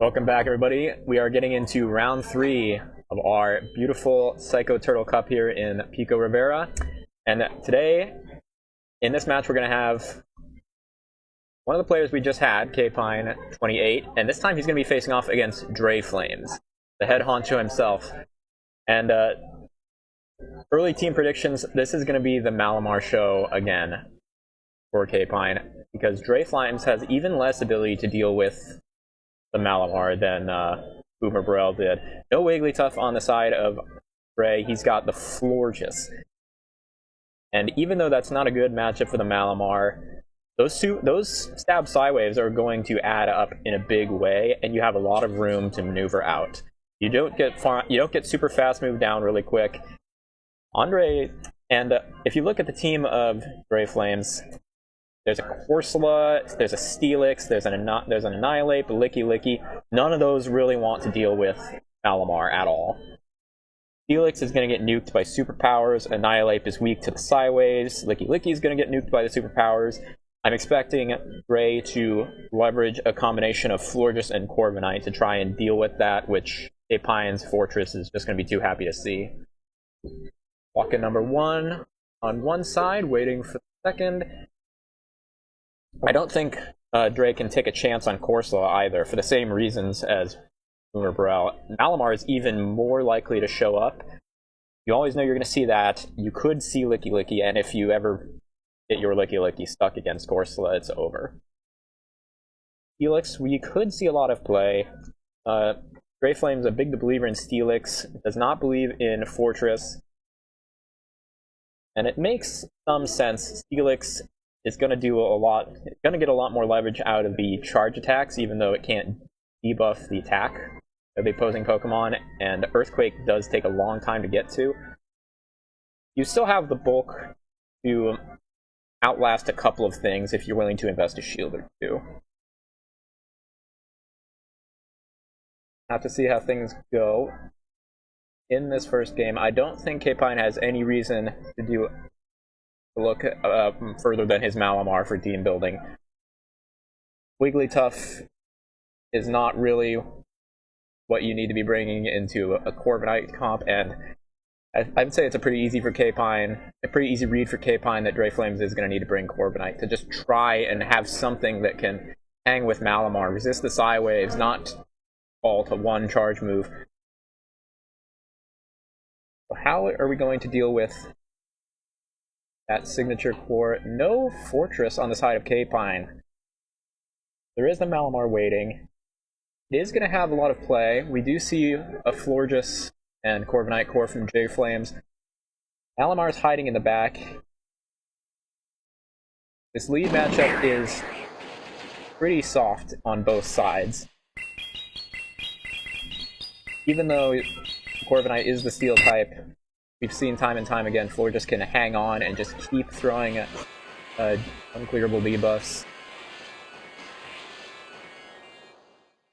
Welcome back, everybody. We are getting into round 3 of our beautiful Psycho Turtle Cup here in Pico Rivera. And today, in this match, we're going to have one of the players we just had, K-Pine 28, and this time he's going to be facing off against Dreflames, the head honcho himself. And early team predictions, this is going to be the Malamar show again for K-Pine, because Dreflames has even less ability to deal with the Malamar than Boomer Burrell did. No Wigglytuff on the side of Bray. He's got the Florges. And even though that's not a good matchup for the Malamar, those stab Psywaves are going to add up in a big way, and you have a lot of room to maneuver out. You don't get super fast moved down really quick. Andre, and if you look at the team of Dreflames, there's a Corsola, there's a Steelix, there's an Annihilate, Licky. None of those really want to deal with Malamar at all. Steelix is going to get nuked by superpowers, Annihilate is weak to the Psywaves, Licky is going to get nuked by the superpowers. I'm expecting Gray to leverage a combination of Florges and Corviknight to try and deal with that, which Apine's Fortress is just going to be too happy to see. Walk-in number 1 on one side, waiting for the second. I don't think Dre can take a chance on Corsola either, for the same reasons as Boomer Burrell. Malamar is even more likely to show up. You always know you're going to see that. You could see Licky, and if you ever get your Licky stuck against Corsola, it's over. Steelix, we could see a lot of play. Dreflame's a big believer in Steelix, does not believe in Fortress. And it makes some sense. Steelix is going to do a lot. It's going to get a lot more leverage out of the charge attacks, even though it can't debuff the attack of the opposing Pokemon, and Earthquake does take a long time to get to. You still have the bulk to outlast a couple of things if you're willing to invest a shield or two. Have to see how things go in this first game. I don't think K-Pine has any reason to look further than his Malamar for team building. Wigglytuff is not really what you need to be bringing into a Corviknight comp, and I'd say it's a pretty easy read for K-Pine that Dreflames is going to need to bring Corviknight to just try and have something that can hang with Malamar, resist the Psywaves, not fall to one charge move. So how are we going to deal with that signature core? No Fortress on the side of K-Pine. There is the Malamar waiting. It is going to have a lot of play. We do see a Florges and Corviknight core from Dreflames. Malamar is hiding in the back. This lead matchup is pretty soft on both sides. Even though Corviknight is the Steel type, we've seen time and time again, Florges can hang on and just keep throwing unclearable debuffs.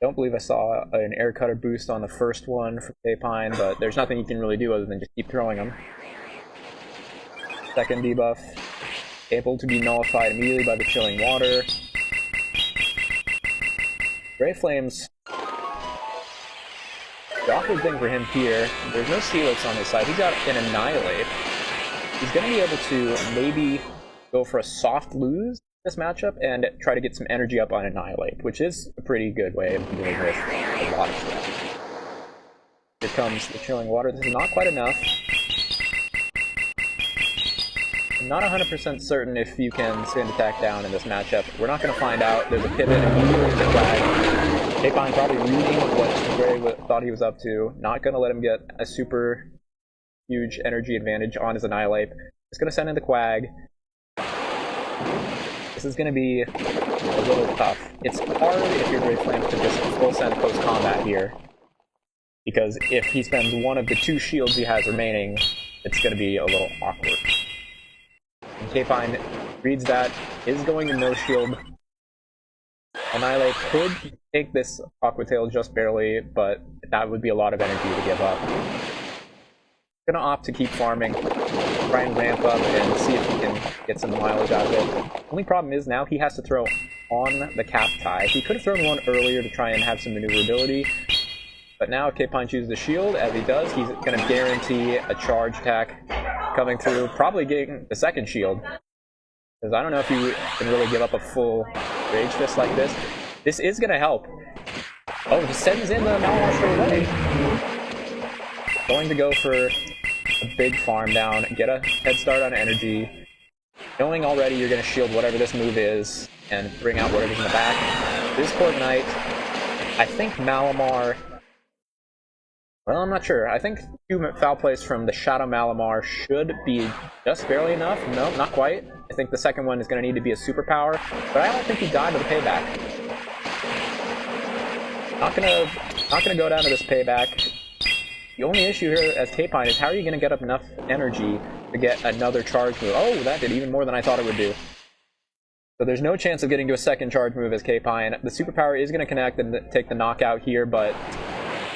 Don't believe I saw an Air Cutter boost on the first one for K-Pine, but there's nothing you can really do other than just keep throwing them. Second debuff, able to be nullified immediately by the Chilling Water. Dreflames, the awkward thing for him here, there's no Steelix on his side. He's got an Annihilate. He's going to be able to maybe go for a soft lose this matchup and try to get some energy up on Annihilate, which is a pretty good way of dealing with a lot of threat. Here comes the Chilling Water. This is not quite enough. I'm not 100% certain if you can send attack down in this matchup. We're not going to find out. There's a pivot immediately to the flag. K-Pine probably reading what Gray thought he was up to. Not going to let him get a super huge energy advantage on his Annihilate. Just going to send in the Quag. This is going to be a little tough. It's hard if you're Dreflames to just full send post-combat here, because if he spends one of the 2 shields he has remaining, it's going to be a little awkward. And K-Pine reads that, is going to no shield. Annihilate could take this Aqua Tail just barely, but that would be a lot of energy to give up. Gonna opt to keep farming, try and ramp up and see if he can get some mileage out of it. Only problem is now he has to throw on the cap tie. He could have thrown one earlier to try and have some maneuverability, but now if K-Pine chooses the shield, as he does, he's going to guarantee a charge attack coming through, probably getting the second shield. Because I don't know if you can really give up a full Rage Fist like this. This is going to help. Oh, he sends in the Malamar straight away. Going to go for a big farm down, get a head start on energy. Knowing already you're going to shield whatever this move is and bring out whatever's in the back. This Corviknight, I think Malamar... Well, I'm not sure. I think 2 foul plays from the Shadow Malamar should be just barely enough. No, not quite. I think the second one is going to need to be a superpower, but I don't think he died to the payback. Not gonna go down to this payback. The only issue here as K-Pine is how are you going to get up enough energy to get another charge move? Oh, that did even more than I thought it would do. So there's no chance of getting to a second charge move as K-Pine. The superpower is going to connect and take the knockout here, but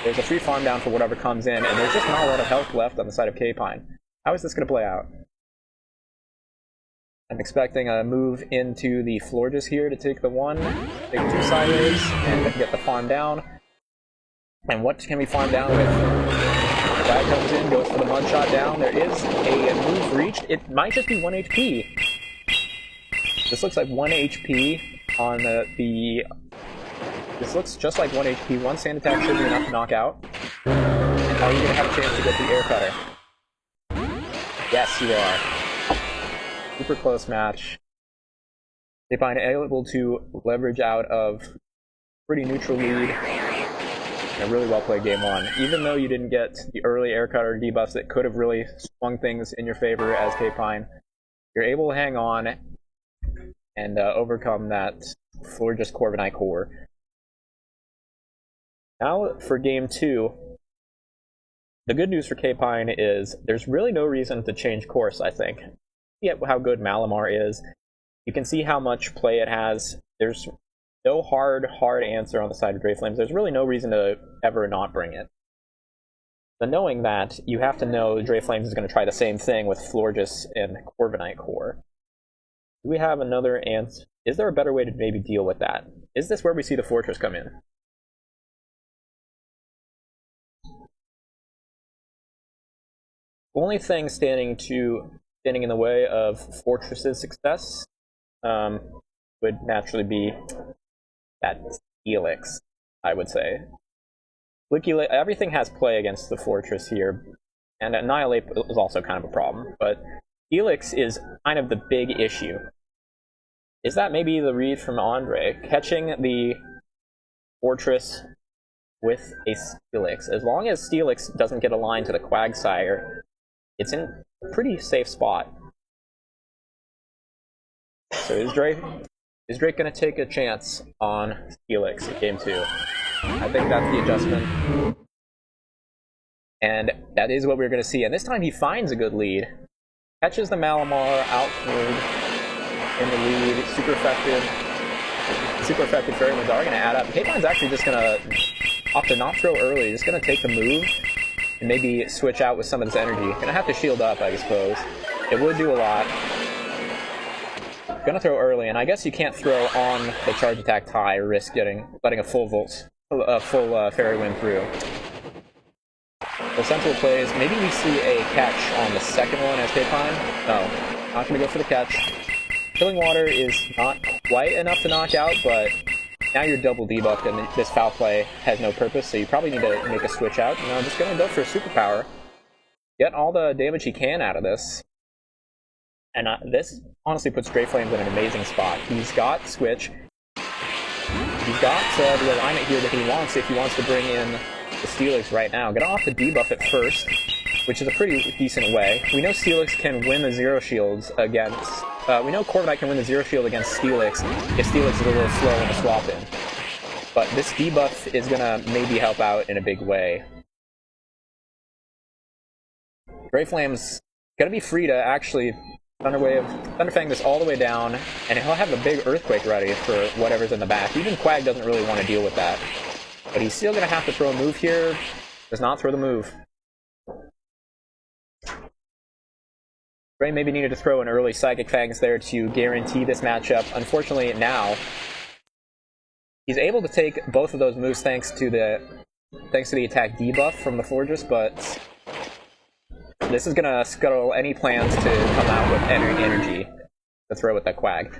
there's a free farm down for whatever comes in, and there's just not a lot of health left on the side of K-Pine. How is this going to play out? I'm expecting a move into the Florges here to take the 1, take 2 sideways, and get the farm down. And what can we farm down with? Guy comes in, goes for the mud shot down. There is a move reached. It might just be 1 HP. This looks like 1 HP on the This looks just like 1 HP. 1 sand attack should be enough to knock out. And are you going to have a chance to get the air cutter? Yes, you are. Super close match. K-Pine able to leverage out of pretty neutral lead. And a really well played game 1. Even though you didn't get the early air cutter debuffs that could have really swung things in your favor as K-Pine, you're able to hang on and overcome that Florges Corviknight core. Now for game 2, the good news for K-Pine is there's really no reason to change course, I think. At how good Malamar is, you can see how much play it has. There's no hard answer on the side of Dreflames. There's really no reason to ever not bring it. But knowing that, you have to know Dreflames is going to try the same thing with Florges and Corviknight core. Do we have another answer? Is there a better way to maybe deal with that? Is this where we see the Fortress come in? Only thing standing in the way of Fortress's success would naturally be that Helix, I would say. Everything has play against the Fortress here, and Annihilate is also kind of a problem, but Helix is kind of the big issue. Is that maybe the read from Andre? Catching the Fortress with a Steelix. As long as Steelix doesn't get aligned to the Quagsire, it's in a pretty safe spot. So is Drake going to take a chance on Helix in game 2? I think that's the adjustment. And that is what we're going to see. And this time he finds a good lead. Catches the Malamar out in the lead. Super effective Fairy Winds are going to add up. K-Pine's actually just going to opt to not throw early. Just going to take the move and maybe switch out with some of this energy. Gonna have to shield up, I suppose. It would do a lot. Gonna throw early, and I guess you can't throw on the charge attack tie, risk letting a full Fairy Wind through. The central plays, maybe we see a catch on the second one as K-Pine. No, not gonna go for the catch. Killing Water is not quite enough to knock out, but now you're double debuffed and this foul play has no purpose, so you probably need to make a switch out. No, I'm just going to go for a superpower. Get all the damage he can out of this. And this honestly puts Dreflames in an amazing spot. He's got Switch. He's got the alignment here that he wants if he wants to bring in the Steelix right now. Gonna off the debuff at first, which is a pretty decent way. We know Steelix can win the Zero Shields against... we know Corviknight can win the Zero Shield against Steelix if Steelix is a little slow in the swap in. But this debuff is gonna maybe help out in a big way. Dreflames gonna be free to actually Thunderfang this all the way down, and he'll have a big Earthquake ready for whatever's in the back. Even Quag doesn't really want to deal with that. But he's still gonna have to throw a move here. Does not throw the move. Ray maybe needed to throw an early Psychic Fangs there to guarantee this matchup. Unfortunately, now He's able to take both of those moves thanks to the attack debuff from the Fortress, but this is gonna scuttle any plans to come out with energy to throw with that Quag.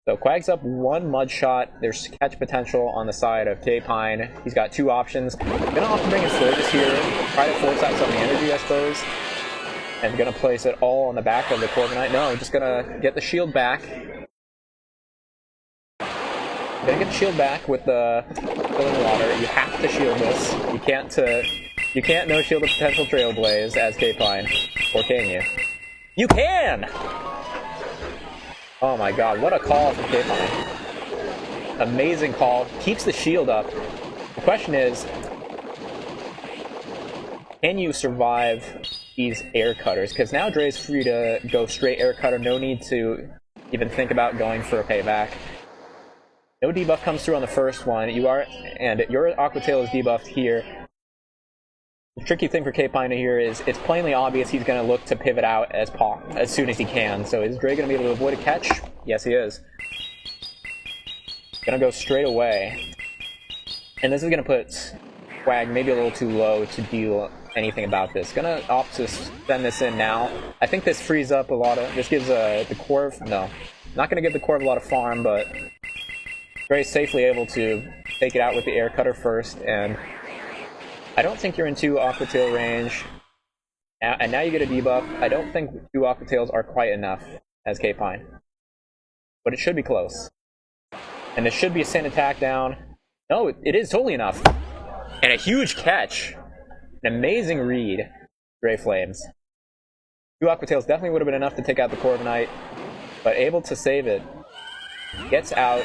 So Quag's up 1 Mud Shot. There's catch potential on the side of K-Pine. He's got 2 options. Gonna have to bring in Fortress here, try to force out some of the energy, I suppose. And gonna place it all on the back of the Corviknight. No, just gonna get the shield back. Gonna get the shield back with the filling water. You have to shield this. You can't no shield a potential Trailblaze as K-Pine. Or can you? You can! Oh my god, what a call from K-Pine. Amazing call. Keeps the shield up. The question is, can you survive these air cutters? Because now Dre's free to go straight air cutter. No need to even think about going for a payback. No debuff comes through on the first one. And your Aqua Tail is debuffed here. The tricky thing for K-Pine here is it's plainly obvious he's going to look to pivot out as soon as he can. So is Dre going to be able to avoid a catch? Yes, he is. Going to go straight away. And this is going to put Quag maybe a little too low to deal anything about this. Going to opt to send this in now. I think this frees up a lot of... This gives the Corv... No. Not going to give the Corv a lot of farm, but Dre's safely able to take it out with the air cutter first, and I don't think you're in 2 Aqua Tail range. And now you get a debuff. I don't think 2 Aqua Tails are quite enough as K-Pine. But it should be close. And this should be a Sand Attack down. No, it is totally enough. And a huge catch. An amazing read, Dreflames. 2 Aqua Tails definitely would have been enough to take out the Corviknight, but able to save it. Gets out,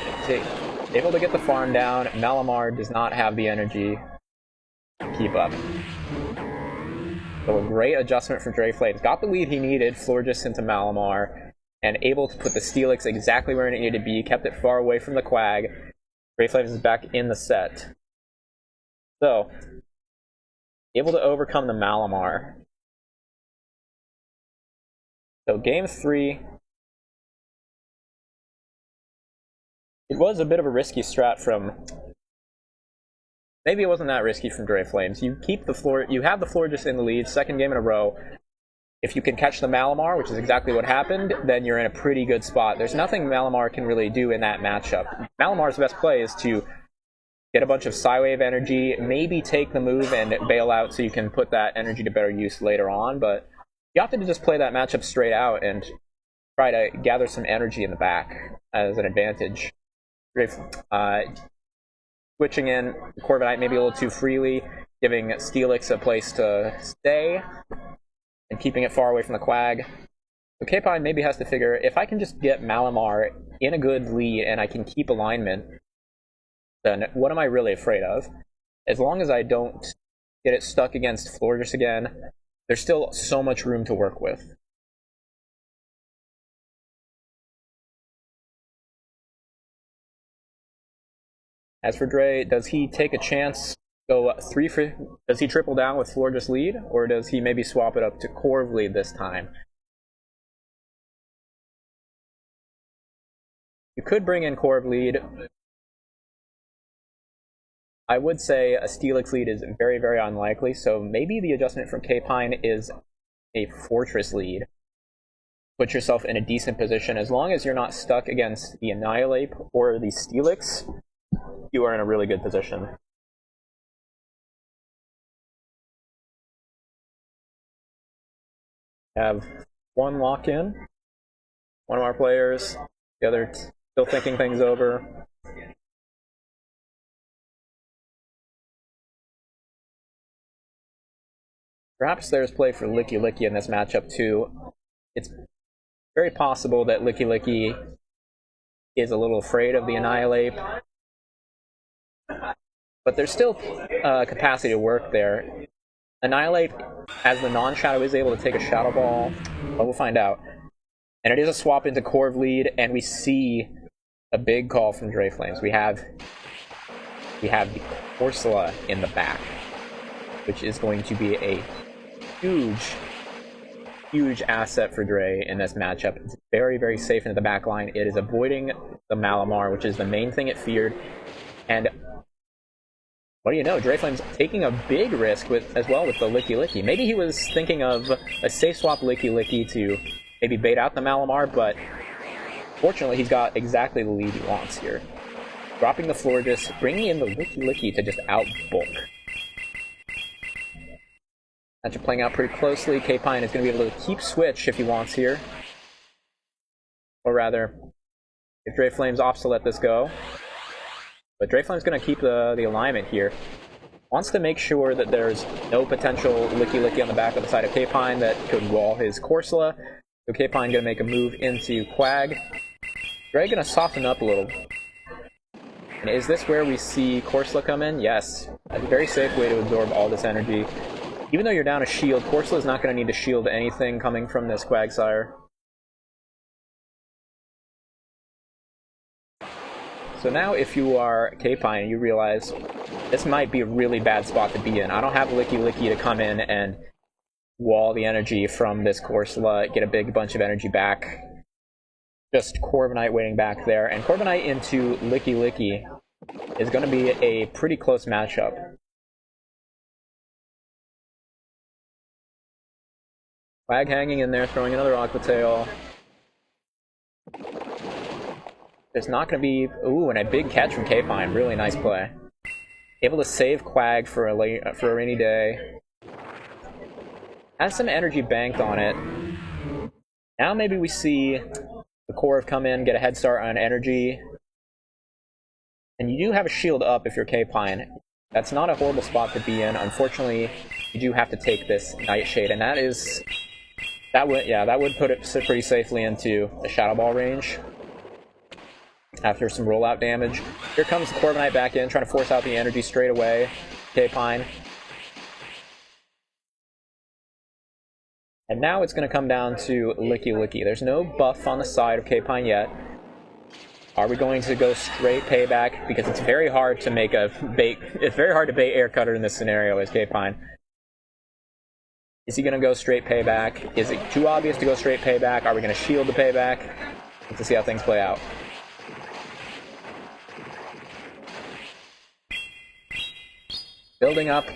able to get the farm down. Malamar does not have the energy to keep up. So a great adjustment for Dreflames. Got the lead he needed, Florges into Malamar, and able to put the Steelix exactly where it needed to be, kept it far away from the Quag. Dreflames is back in the set. So, able to overcome the Malamar. So game 3. It was a bit of a risky strat from... Maybe it wasn't that risky from Dreflames. You keep the floor. You have the Florges in the lead, 2nd game in a row. If you can catch the Malamar, which is exactly what happened, then you're in a pretty good spot. There's nothing Malamar can really do in that matchup. Malamar's best play is to get a bunch of Psywave energy, maybe take the move and bail out so you can put that energy to better use later on, but you have to just play that matchup straight out and try to gather some energy in the back as an advantage. Switching in Corviknight maybe a little too freely, giving Steelix a place to stay, and keeping it far away from the Quag. So K-Pine maybe has to figure, if I can just get Malamar in a good lead and I can keep alignment, then what am I really afraid of? As long as I don't get it stuck against Florges again, there's still so much room to work with. As for Dre, does he take a chance, does he triple down with Florges lead, or does he maybe swap it up to Corv lead this time? You could bring in Corv lead. I would say a Steelix lead is very, very unlikely, so maybe the adjustment from K-Pine is a Fortress lead. Put yourself in a decent position. As long as you're not stuck against the Annihilate or the Steelix, you are in a really good position. Have one lock-in. One of our players, the other still thinking things over. Perhaps there's play for Licky Licky in this matchup too. It's very possible that Licky Licky is a little afraid of the Annihilate, but there's still capacity to work there. Annihilate, as the non-shadow, is able to take a Shadow Ball, but we'll find out. And it is a swap into Corv lead, and we see a big call from Dreflames. We have the Corsola in the back, which is going to be a huge huge asset for Dre in this matchup. It's very, very safe into the back line. It is avoiding the Malamar, which is the main thing it feared. And what do you know? Dreflames taking a big risk as well with the Licky Licky. Maybe he was thinking of a safe swap Licky Licky to maybe bait out the Malamar, but fortunately he's got exactly the lead he wants here. Dropping the Florges, bringing in the Licky Licky to just out-bulk. Matchup playing out pretty closely. K-Pine is going to be able to keep switch if he wants here. Or rather, if Dreflames opts to let this go. But Dreflame's going to keep the alignment here. Wants to make sure that there's no potential Licky Licky on the back of the side of K-Pine that could wall his Corsola. So K-Pine going to make a move into Quag. Dre going to soften up a little. And is this where we see Corsola come in? Yes. That's a very safe way to absorb all this energy. Even though you're down a shield, Corsola is not going to need to shield anything coming from this Quagsire. So now if you are K-Pine, you realize this might be a really bad spot to be in. I don't have Licky Licky to come in and wall the energy from this Corsola, get a big bunch of energy back. Just Corviknight waiting back there. And Corviknight into Licky Licky is going to be a pretty close matchup. Quag hanging in there, throwing another Aqua Tail. There's not going to be... Ooh, and a big catch from K-Pine. Really nice play. Able to save Quag for a rainy day. Has some energy banked on it. Now maybe we see the Corv come in, get a head start on energy. And you do have a shield up if you're K-Pine. That's not a horrible spot to be in. Unfortunately, you do have to take this Nightshade, and that is... That would put it pretty safely into the Shadow Ball range. After some rollout damage. Here comes the Corviknight back in, trying to force out the energy straight away. K-Pine. And now it's going to come down to Licky Licky. There's no buff on the side of K-Pine yet. Are we going to go straight payback? Because it's very hard to make a bait. It's very hard to bait Air Cutter in this scenario as K-Pine. Is he going to go straight payback? Is it too obvious to go straight payback? Are we going to shield the payback? Let's see how things play out. Building up.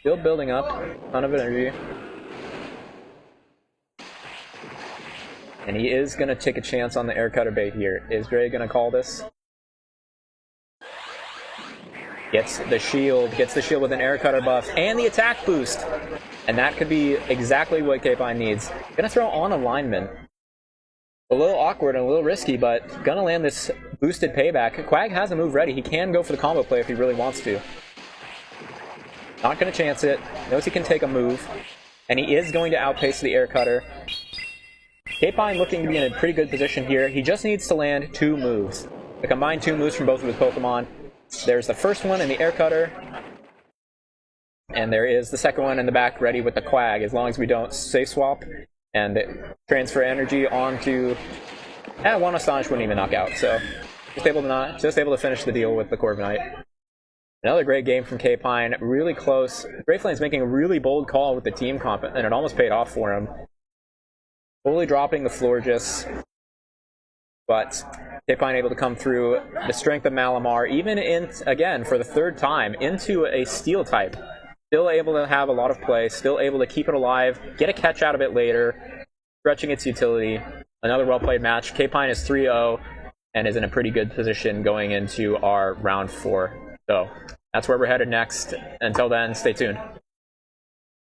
Still building up. Ton of energy. And he is going to take a chance on the Air Cutter bait here. Is Dre going to call this? Gets the shield with an Air Cutter buff and the attack boost. And that could be exactly what K-Pine needs. Gonna throw on alignment. A little awkward and a little risky, but gonna land this boosted payback. Quag has a move ready. He can go for the combo play if he really wants to. Not gonna chance it. Knows he can take a move. And he is going to outpace the Air Cutter. K-Pine looking to be in a pretty good position here. He just needs to land 2 moves. To combine 2 moves from both of his Pokemon. There's the first one in the Air Cutter. And there is the second one in the back ready with the Quag, as long as we don't safe swap and transfer energy onto... one Astonish wouldn't even knock out, so just able to finish the deal with the Corviknight. Another great game from K-Pine, really close. Dreflames making a really bold call with the team comp, and it almost paid off for him. Fully dropping the Florges, but K-Pine able to come through the strength of Malamar, even in, again, for the 3rd time, into a Steel type. Still able to have a lot of play, still able to keep it alive, get a catch out of it later, stretching its utility. Another well-played match. K-Pine is 3-0 and is in a pretty good position going into our round 4. So that's where we're headed next. Until then, stay tuned.